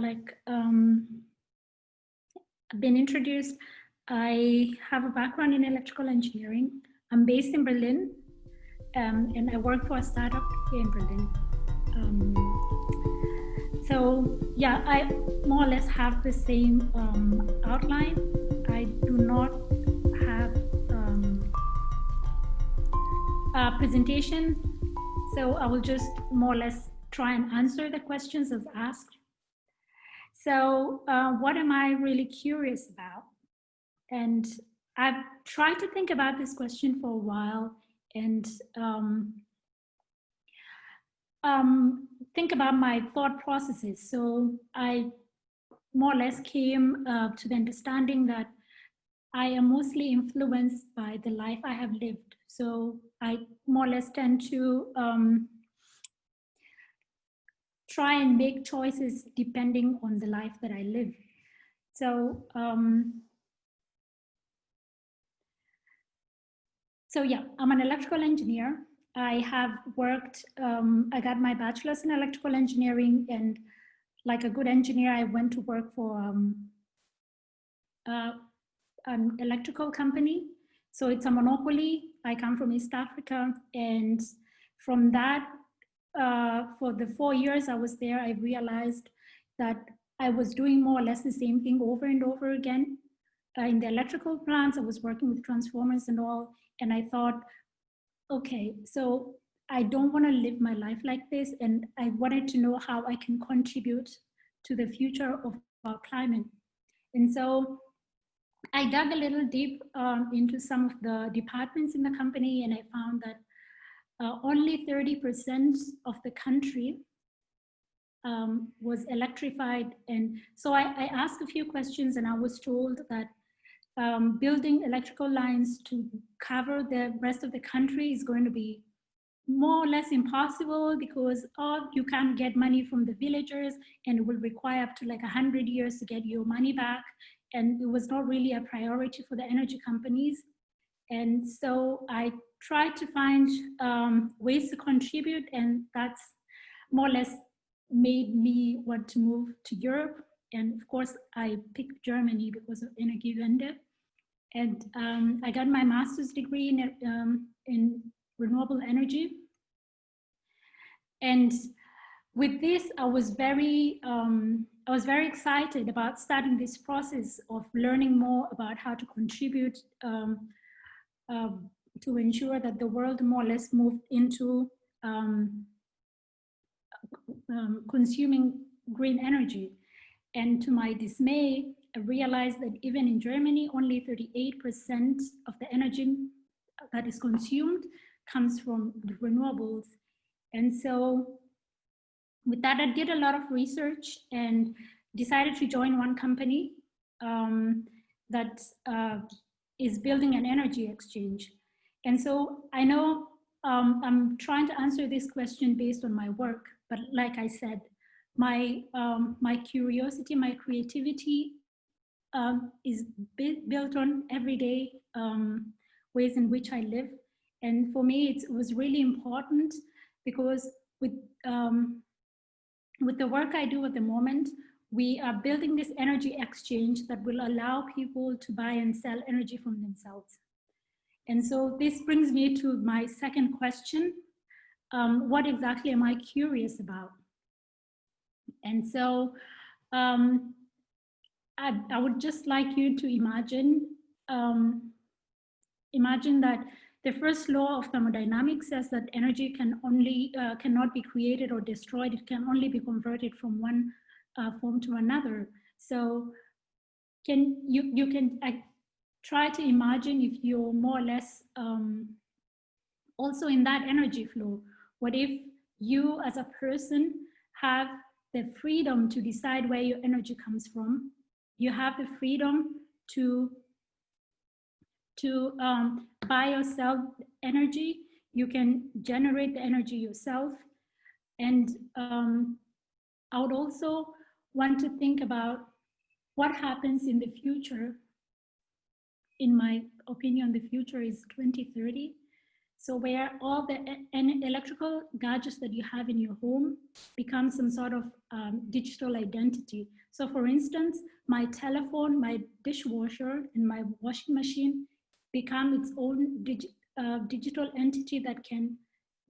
I've been introduced. I have a background in electrical engineering. I'm based in Berlin, and I work for a startup here in Berlin. So yeah, I more or less have the same outline. I do not have a presentation, so I will just more or less try and answer the questions as asked. So what am I really curious about? And I've tried to think about this question for a while and think about my thought processes. So I more or less came to the understanding that I am mostly influenced by the life I have lived. So I more or less tend to try and make choices depending on the life that I live. So yeah, I'm an electrical engineer. I have worked, I got my bachelor's in electrical engineering, and like a good engineer, I went to work for an electrical company. So it's a monopoly. I come from East Africa, and from that, for the 4 years I was there, I realized that I was doing more or less the same thing over and over again. In the electrical plants, I was working with transformers and all, and I thought, okay, so I don't want to live my life like this, and I wanted to know how I can contribute to the future of our climate. And so I dug a little deep into some of the departments in the company, and I found that only 30% of the country was electrified. And so I asked a few questions, and I was told that building electrical lines to cover the rest of the country is going to be more or less impossible, because you can't get money from the villagers, and it will require up to like 100 years to get your money back. And it was not really a priority for the energy companies. And so I tried to find ways to contribute, and that's more or less made me want to move to Europe. And of course, I picked Germany because of Energiewende. And I got my master's degree in renewable energy. And with this, I was very excited about starting this process of learning more about how to contribute to ensure that the world more or less moved into consuming green energy. And to my dismay, I realized that even in Germany, only 38% of the energy that is consumed comes from renewables. And so with that, I did a lot of research and decided to join one company that is building an energy exchange. And so I know I'm trying to answer this question based on my work, but like I said, my curiosity, my creativity is built on everyday ways in which I live. And for me, it was really important, because with the work I do at the moment, we are building this energy exchange that will allow people to buy and sell energy from themselves. And so this brings me to my second question. What exactly am I curious about? And so I would just like you to imagine that the first law of thermodynamics says that energy can only cannot be created or destroyed. It can only be converted from one form to another. So can you can try to imagine if you're more or less also in that energy flow. What if you as a person have the freedom to decide where your energy comes from? You have the freedom to buy yourself energy. You can generate the energy yourself. And I would also want to think about what happens in the future. In my opinion, the future is 2030. So where all the electrical gadgets that you have in your home become some sort of digital identity. So for instance, my telephone, my dishwasher, and my washing machine become its own digital entity that can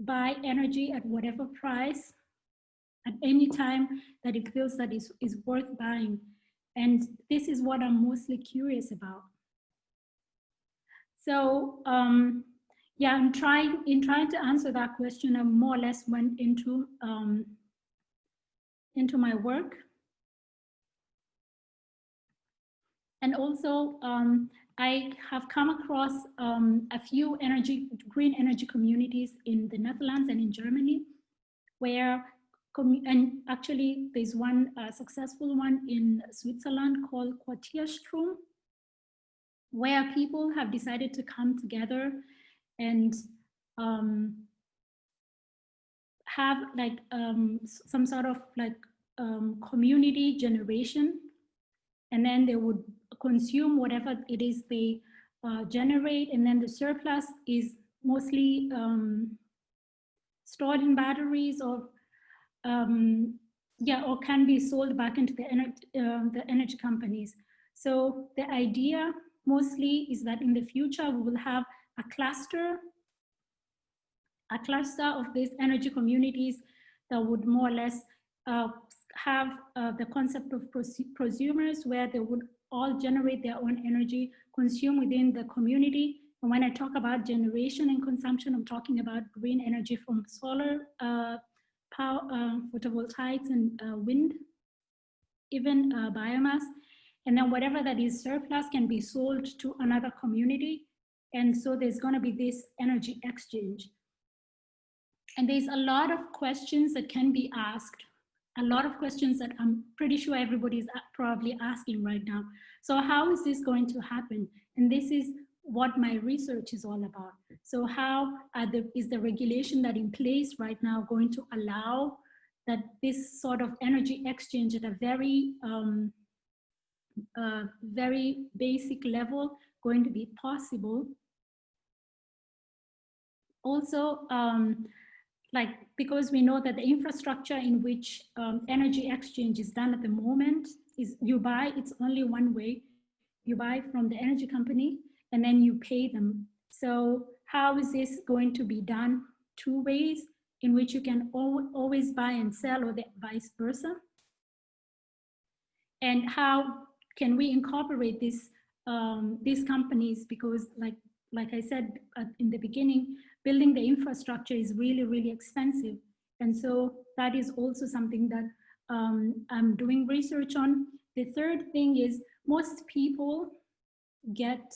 buy energy at whatever price at any time that it feels that is worth buying. And this is what I'm mostly curious about. So yeah, in trying to answer that question, I more or less went into my work. And also, I have come across a few green energy communities in the Netherlands and in Germany, where, and actually there's one successful one in Switzerland called Quartierstrom, where people have decided to come together and have like some sort of like community generation, and then they would consume whatever it is they generate, and then the surplus is mostly stored in batteries or yeah, or can be sold back into the energy companies. So the idea mostly is that in the future we will have a cluster of these energy communities that would more or less have the concept of prosumers, where they would all generate their own energy, consume within the community. And when I talk about generation and consumption, I'm talking about green energy from solar power, photovoltaics, and wind, even biomass. And then whatever that is surplus can be sold to another community. And so there's going to be this energy exchange. And there's a lot of questions that can be asked, a lot of questions that I'm pretty sure everybody's probably asking right now. So how is this going to happen? And this is what my research is all about. So how is the regulation that in place right now going to allow that this sort of energy exchange at a very, very basic level going to be possible? Also, like, because we know that the infrastructure in which energy exchange is done at the moment is you buy, it's only one way. You buy from the energy company and then you pay them. So how is this going to be done two ways, in which you can always buy and sell, or the vice versa? And how can we incorporate this, these companies? Because like I said in the beginning, building the infrastructure is really, really expensive. And so that is also something that I'm doing research on. The third thing is, most people get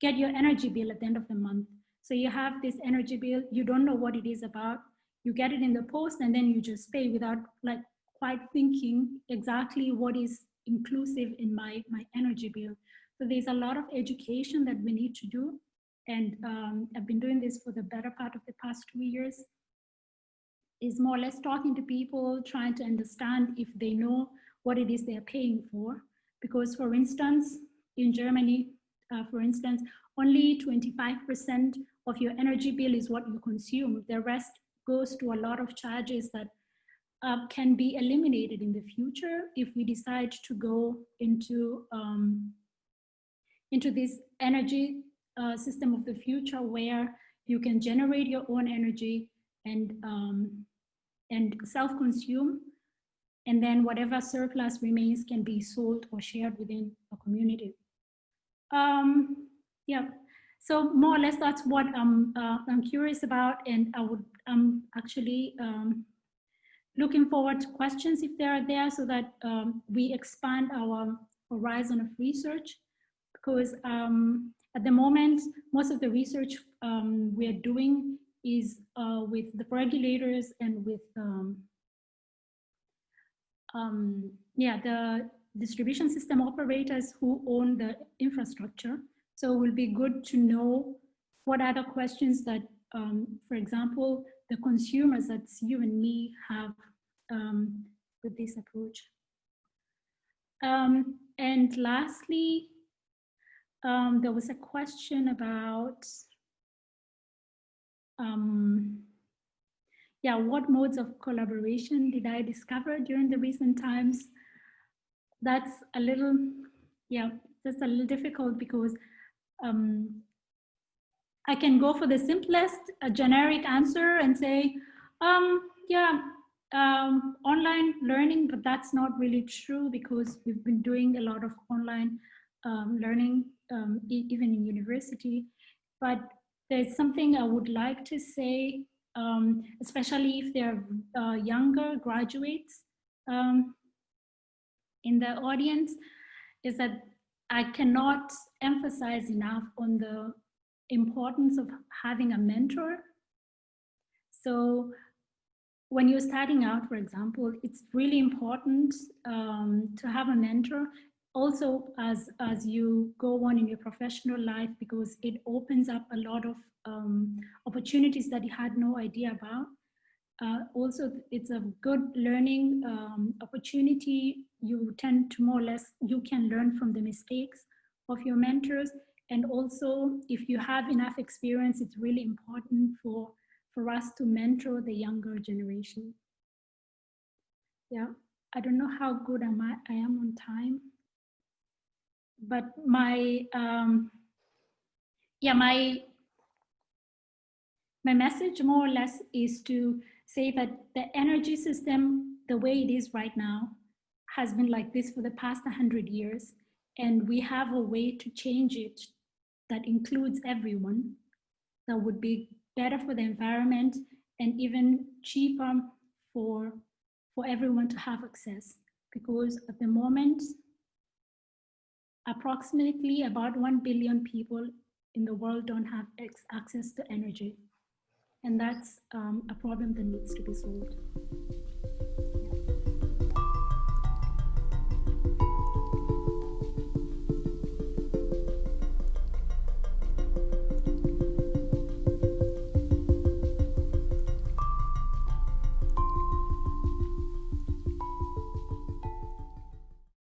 your energy bill at the end of the month. So you have this energy bill, you don't know what it is about, you get it in the post, and then you just pay without like quite thinking exactly what is inclusive in my energy bill. So there's a lot of education that we need to do. And I've been doing this for the better part of the past 2 years, is more or less talking to people, trying to understand if they know what it is they're paying for. Because for instance, in Germany, for instance, only 25% of your energy bill is what you consume. The rest goes to a lot of charges that can be eliminated in the future if we decide to go into this energy system of the future, where you can generate your own energy and self-consume, and then whatever surplus remains can be sold or shared within a community. Yeah, so more or less that's what I'm curious about, and I'm actually looking forward to questions if they are there, so that we expand our horizon of research. Because at the moment, most of the research we're doing is with the regulators and with yeah, the distribution system operators who own the infrastructure. So it will be good to know what other questions that, for example, the consumers, that's you and me, have with this approach. And lastly, there was a question about Yeah, what modes of collaboration did I discover during the recent times? That's a little, yeah, that's a little difficult because I can go for the simplest, a generic answer and say, yeah, online learning, but that's not really true because we've been doing a lot of online learning, even in university. But there's something I would like to say, especially if they're younger graduates in the audience, is that I cannot emphasize enough on the importance of having a mentor. So when you're starting out, for example, it's really important to have a mentor. Also, as you go on in your professional life, because it opens up a lot of opportunities that you had no idea about. Also, it's a good learning opportunity. You tend to more or less, you can learn from the mistakes of your mentors. And also, if you have enough experience, it's really important for us to mentor the younger generation. Yeah, I don't know how good I am on time, but my message more or less is to say that the energy system, the way it is right now, has been like this for the past 100 years. And we have a way to change it that includes everyone, that would be better for the environment and even cheaper for everyone to have access. Because at the moment, approximately about 1 billion people in the world don't have access to energy. And that's a problem that needs to be solved.